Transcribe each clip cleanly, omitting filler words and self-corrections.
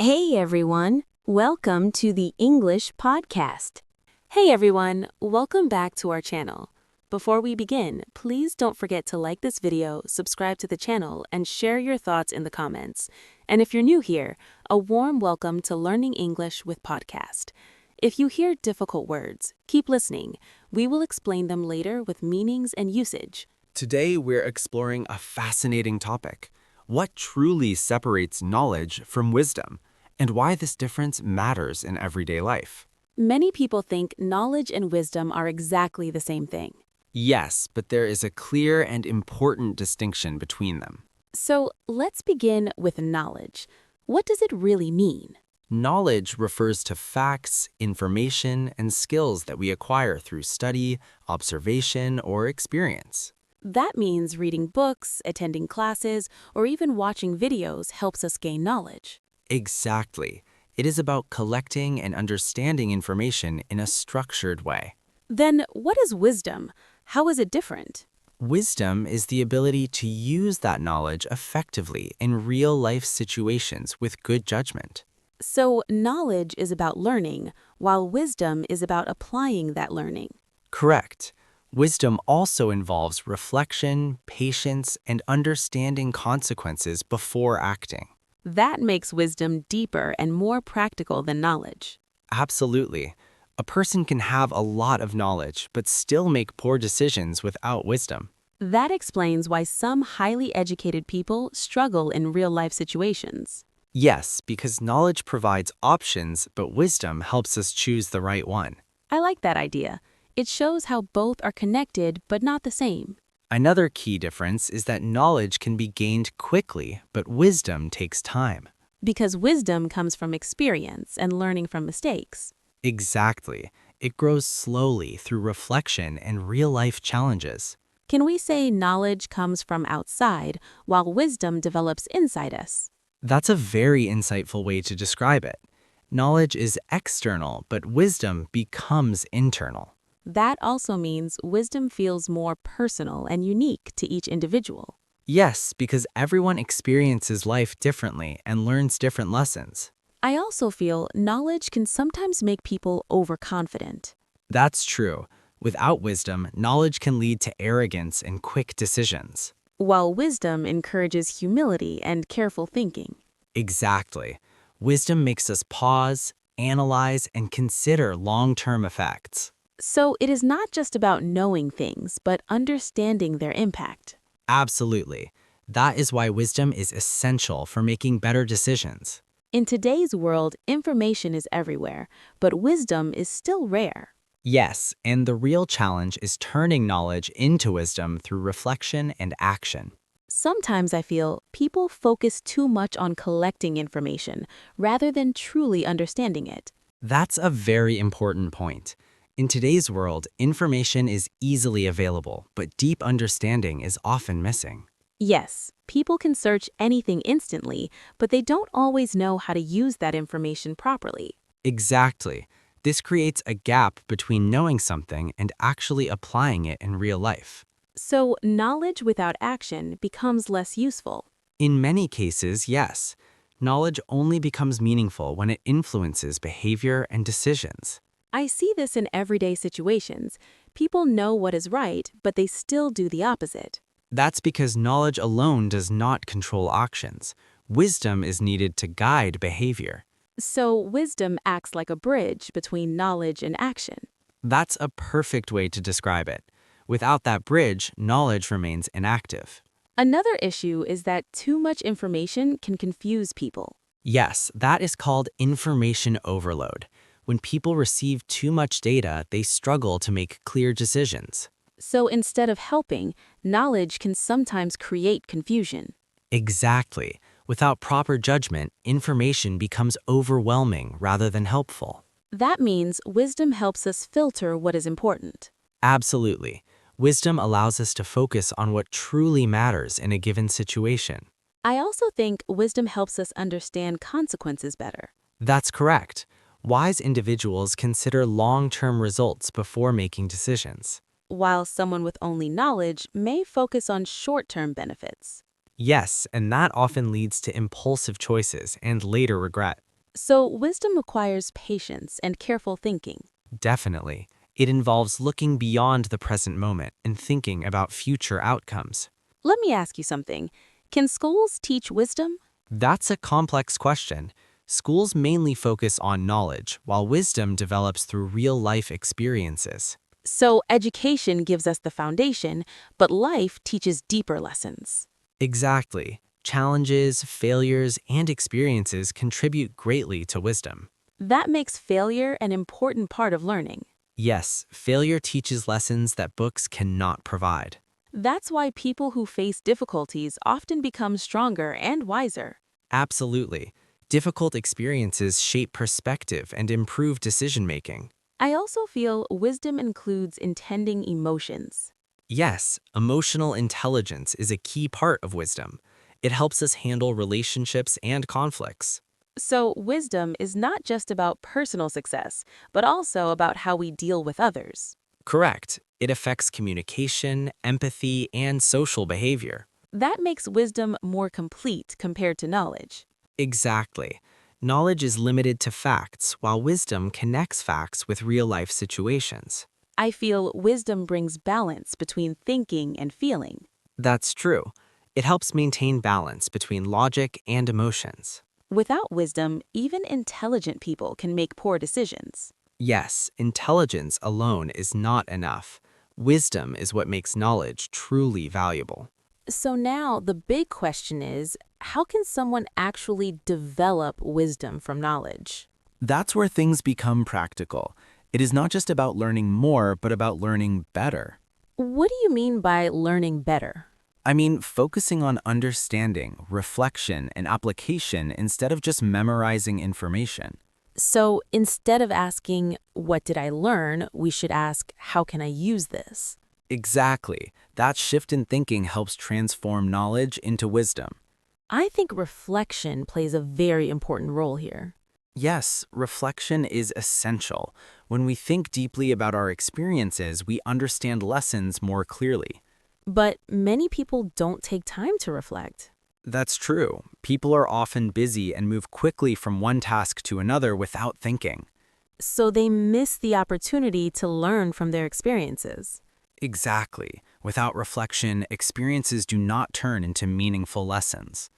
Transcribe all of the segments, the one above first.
Hey everyone, welcome to the English podcast. Hey everyone, welcome back to our channel. Before we begin, please don't forget to like this video, subscribe to the channel, and share your thoughts in the comments. And if you're new here, a warm welcome to Learning English with Podcast. If you hear difficult words, keep listening. We will explain them later with meanings and usage. Today we're exploring a fascinating topic. What truly separates knowledge from wisdom, and why this difference matters in everyday life? Many people think knowledge and wisdom are exactly the same thing. Yes, but there is a clear and important distinction between them. So let's begin with knowledge. What does it really mean? Knowledge refers to facts, information, and skills that we acquire through study, observation, or experience. That means reading books, attending classes, or even watching videos helps us gain knowledge. Exactly. It is about collecting and understanding information in a structured way. Then what is wisdom? How is it different? Wisdom is the ability to use that knowledge effectively in real-life situations with good judgment. So knowledge is about learning, while wisdom is about applying that learning. Correct. Wisdom also involves reflection, patience, and understanding consequences before acting. That makes wisdom deeper and more practical than knowledge. Absolutely. A person can have a lot of knowledge but still make poor decisions without wisdom. That explains why some highly educated people struggle in real-life situations. Yes, because knowledge provides options, but wisdom helps us choose the right one. I like that idea. It shows how both are connected but not the same. Another key difference is that knowledge can be gained quickly, but wisdom takes time. Because wisdom comes from experience and learning from mistakes. Exactly. It grows slowly through reflection and real-life challenges. Can we say knowledge comes from outside while wisdom develops inside us? That's a very insightful way to describe it. Knowledge is external, but wisdom becomes internal. That also means wisdom feels more personal and unique to each individual. Yes, because everyone experiences life differently and learns different lessons. I also feel knowledge can sometimes make people overconfident. That's true. Without wisdom, knowledge can lead to arrogance and quick decisions. While wisdom encourages humility and careful thinking. Exactly. Wisdom makes us pause, analyze, and consider long-term effects. So it is not just about knowing things, but understanding their impact. Absolutely. That is why wisdom is essential for making better decisions. In today's world, information is everywhere, but wisdom is still rare. Yes, and the real challenge is turning knowledge into wisdom through reflection and action. Sometimes I feel people focus too much on collecting information rather than truly understanding it. That's a very important point. In today's world, information is easily available, but deep understanding is often missing. Yes, people can search anything instantly, but they don't always know how to use that information properly. Exactly. This creates a gap between knowing something and actually applying it in real life. So knowledge without action becomes less useful. In many cases, yes. Knowledge only becomes meaningful when it influences behavior and decisions. I see this in everyday situations. People know what is right, but they still do the opposite. That's because knowledge alone does not control actions. Wisdom is needed to guide behavior. So wisdom acts like a bridge between knowledge and action. That's a perfect way to describe it. Without that bridge, knowledge remains inactive. Another issue is that too much information can confuse people. Yes, that is called information overload. When people receive too much data, they struggle to make clear decisions. So instead of helping, knowledge can sometimes create confusion. Exactly. Without proper judgment, information becomes overwhelming rather than helpful. That means wisdom helps us filter what is important. Absolutely. Wisdom allows us to focus on what truly matters in a given situation. I also think wisdom helps us understand consequences better. That's correct. Wise individuals consider long-term results before making decisions. While someone with only knowledge may focus on short-term benefits. Yes, and that often leads to impulsive choices and later regret. So, wisdom requires patience and careful thinking. Definitely. It involves looking beyond the present moment and thinking about future outcomes. Let me ask you something. Can schools teach wisdom? That's a complex question. Schools mainly focus on knowledge, while wisdom develops through real-life experiences. So, education gives us the foundation, but life teaches deeper lessons. Exactly. Challenges, failures, and experiences contribute greatly to wisdom. That makes failure an important part of learning. Yes, failure teaches lessons that books cannot provide. That's why people who face difficulties often become stronger and wiser. Absolutely. Difficult experiences shape perspective and improve decision-making. I also feel wisdom includes intending emotions. Yes, emotional intelligence is a key part of wisdom. It helps us handle relationships and conflicts. So, wisdom is not just about personal success, but also about how we deal with others. Correct. It affects communication, empathy, and social behavior. That makes wisdom more complete compared to knowledge. Exactly. Knowledge is limited to facts, while wisdom connects facts with real-life situations. I feel wisdom brings balance between thinking and feeling. That's true. It helps maintain balance between logic and emotions. Without wisdom, even intelligent people can make poor decisions. Yes, intelligence alone is not enough. Wisdom is what makes knowledge truly valuable. So now the big question is, how can someone actually develop wisdom from knowledge? That's where things become practical. It is not just about learning more, but about learning better. What do you mean by learning better? I mean, focusing on understanding, reflection, and application instead of just memorizing information. So instead of asking, what did I learn, we should ask, how can I use this? Exactly. That shift in thinking helps transform knowledge into wisdom. I think reflection plays a very important role here. Yes, reflection is essential. When we think deeply about our experiences, we understand lessons more clearly. But many people don't take time to reflect. That's true. People are often busy and move quickly from one task to another without thinking. So they miss the opportunity to learn from their experiences. Exactly. Without reflection, experiences do not turn into meaningful lessons.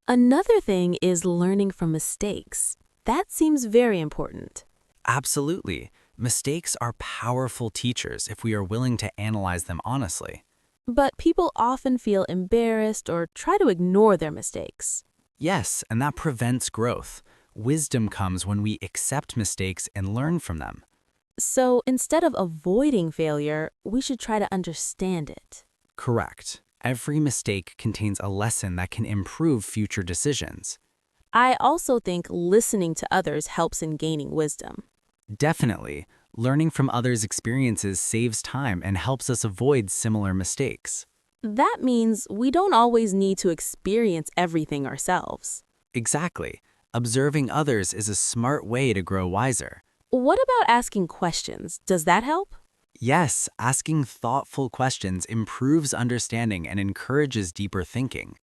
Another thing is learning from mistakes. That seems very important. Absolutely. Mistakes are powerful teachers if we are willing to analyze them honestly. But people often feel embarrassed or try to ignore their mistakes. Yes, and that prevents growth. Wisdom comes when we accept mistakes and learn from them. So instead of avoiding failure, we should try to understand it. Correct. Every mistake contains a lesson that can improve future decisions. I also think listening to others helps in gaining wisdom. Definitely. Learning from others' experiences saves time and helps us avoid similar mistakes. That means we don't always need to experience everything ourselves. Exactly. Observing others is a smart way to grow wiser. What about asking questions? Does that help? Yes, asking thoughtful questions improves understanding and encourages deeper thinking.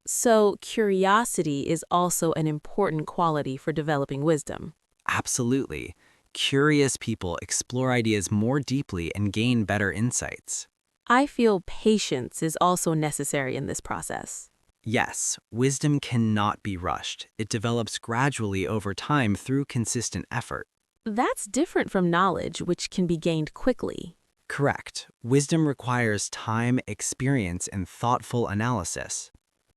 So curiosity is also an important quality for developing wisdom. Absolutely. Curious people explore ideas more deeply and gain better insights. I feel patience is also necessary in this process. Yes, wisdom cannot be rushed. It develops gradually over time through consistent effort. That's different from knowledge, which can be gained quickly. Correct. Wisdom requires time, experience, and thoughtful analysis.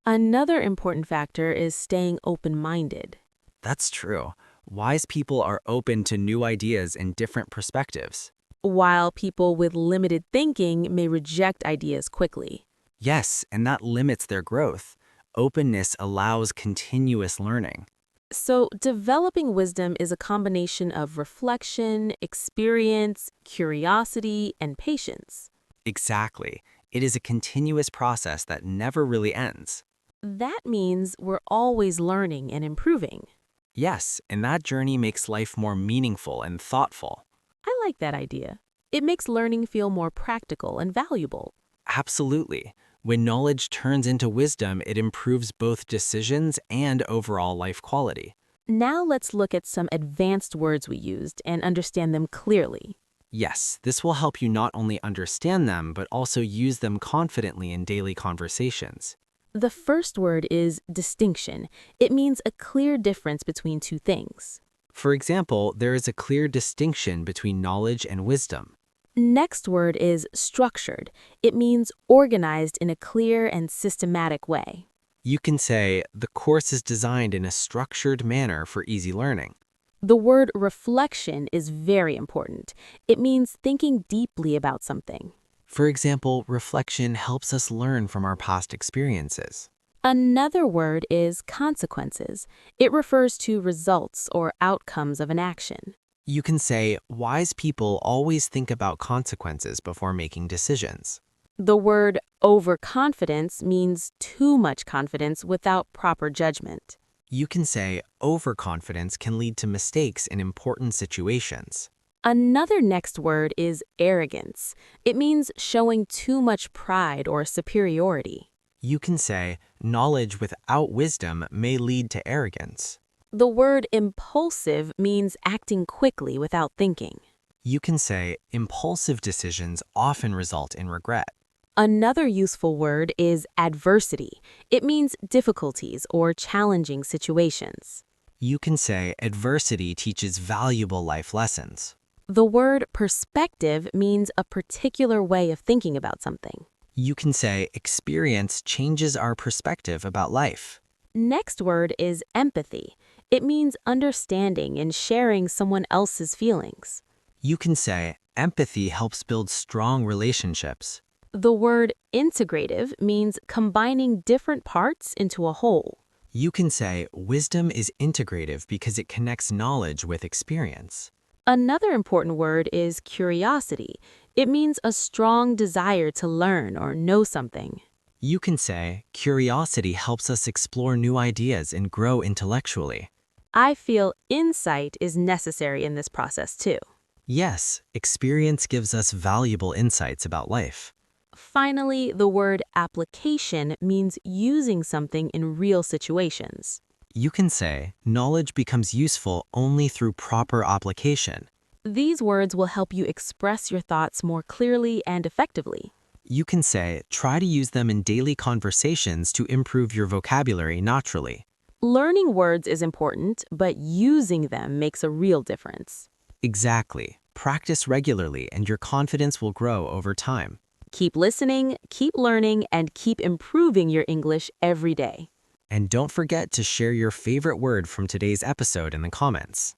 Another important factor is staying open-minded. That's true. Wise people are open to new ideas and different perspectives. While people with limited thinking may reject ideas quickly. Yes, and that limits their growth. Openness allows continuous learning. So, developing wisdom is a combination of reflection, experience, curiosity, and patience. Exactly. It is a continuous process that never really ends. That means we're always learning and improving. Yes, and that journey makes life more meaningful and thoughtful. I like that idea. It makes learning feel more practical and valuable. Absolutely. When knowledge turns into wisdom, it improves both decisions and overall life quality. Now let's look at some advanced words we used and understand them clearly. Yes, this will help you not only understand them, but also use them confidently in daily conversations. The first word is distinction. It means a clear difference between two things. For example, there is a clear distinction between knowledge and wisdom. Next word is structured. It means organized in a clear and systematic way. You can say, the course is designed in a structured manner for easy learning. The word reflection is very important. It means thinking deeply about something. For example, reflection helps us learn from our past experiences. Another word is consequences. It refers to results or outcomes of an action. You can say, wise people always think about consequences before making decisions. The word overconfidence means too much confidence without proper judgment. You can say, overconfidence can lead to mistakes in important situations. Another next word is arrogance. It means showing too much pride or superiority. You can say, knowledge without wisdom may lead to arrogance. The word impulsive means acting quickly without thinking. You can say, impulsive decisions often result in regret. Another useful word is adversity. It means difficulties or challenging situations. You can say, adversity teaches valuable life lessons. The word perspective means a particular way of thinking about something. You can say, experience changes our perspective about life. Next word is empathy. It means understanding and sharing someone else's feelings. You can say, empathy helps build strong relationships. The word integrative means combining different parts into a whole. You can say, wisdom is integrative because it connects knowledge with experience. Another important word is curiosity. It means a strong desire to learn or know something. You can say, curiosity helps us explore new ideas and grow intellectually. I feel insight is necessary in this process too. Yes, experience gives us valuable insights about life. Finally, the word application means using something in real situations. You can say, knowledge becomes useful only through proper application. These words will help you express your thoughts more clearly and effectively. You can say, try to use them in daily conversations to improve your vocabulary naturally. Learning words is important, but using them makes a real difference. Exactly. Practice regularly and your confidence will grow over time. Keep listening, keep learning, and keep improving your English every day. And don't forget to share your favorite word from today's episode in the comments.